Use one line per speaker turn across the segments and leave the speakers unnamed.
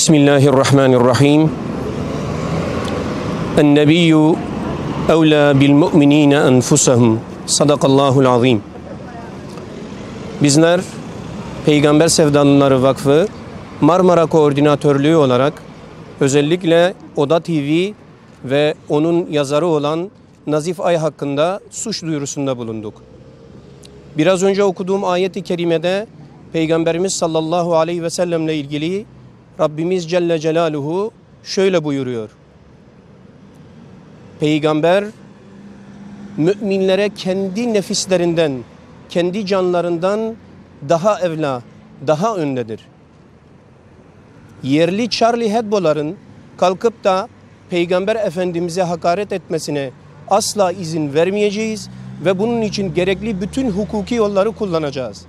Bismillahirrahmanirrahim. En-nebiyyü evlâ bil mu'minîne enfusahum. Sadakallahul azim. Bizler Peygamber Sevdalıları Vakfı Marmara Koordinatörlüğü olarak özellikle Oda TV ve onun yazarı olan Nazif Ay hakkında suç duyurusunda bulunduk. Biraz önce okuduğum ayet-i kerimede Peygamberimiz sallallahu aleyhi ve sellemle ilgili Rabbimiz Celle Celaluhu şöyle buyuruyor. Peygamber müminlere kendi nefislerinden, kendi canlarından daha evla, daha öndedir. Yerli Charlie Hebdo'ların kalkıp da Peygamber Efendimiz'e hakaret etmesine asla izin vermeyeceğiz ve bunun için gerekli bütün hukuki yolları kullanacağız.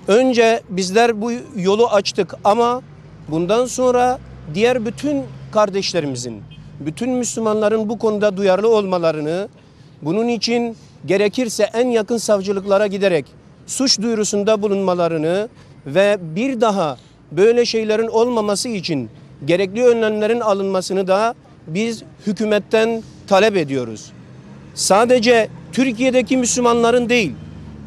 Önce bizler bu yolu açtık ama bundan sonra diğer bütün kardeşlerimizin, bütün Müslümanların bu konuda duyarlı olmalarını, bunun için gerekirse en yakın savcılıklara giderek suç duyurusunda bulunmalarını ve bir daha böyle şeylerin olmaması için gerekli önlemlerin alınmasını da biz hükümetten talep ediyoruz. Sadece Türkiye'deki Müslümanların değil,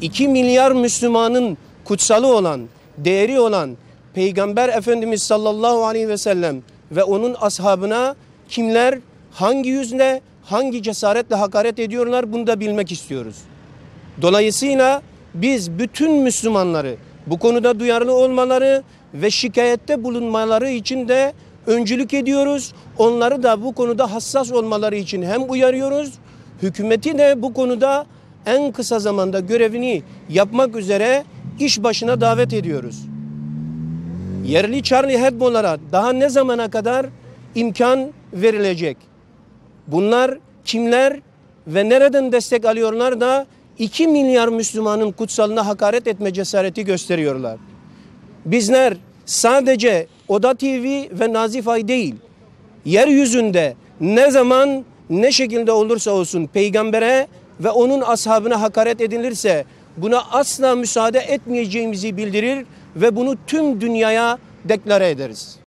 2 milyar Müslümanın kutsalı olan, değeri olan Peygamber Efendimiz sallallahu aleyhi ve sellem ve onun ashabına kimler, hangi yüzle, hangi cesaretle hakaret ediyorlar bunu da bilmek istiyoruz. Dolayısıyla biz bütün Müslümanları bu konuda duyarlı olmaları ve şikayette bulunmaları için de öncülük ediyoruz. Onları da bu konuda hassas olmaları için hem uyarıyoruz, hükümeti de bu konuda en kısa zamanda görevini yapmak üzere iş başına davet ediyoruz. Yerli Charlie Hebdo'lara daha ne zamana kadar imkan verilecek? Bunlar kimler ve nereden destek alıyorlar da 2 milyar Müslümanın kutsalına hakaret etme cesareti gösteriyorlar. Bizler sadece Oda TV ve Nazif Ay değil, yeryüzünde ne zaman ne şekilde olursa olsun peygambere ve onun ashabına hakaret edilirse buna asla müsaade etmeyeceğimizi bildirir ve bunu tüm dünyaya deklare ederiz.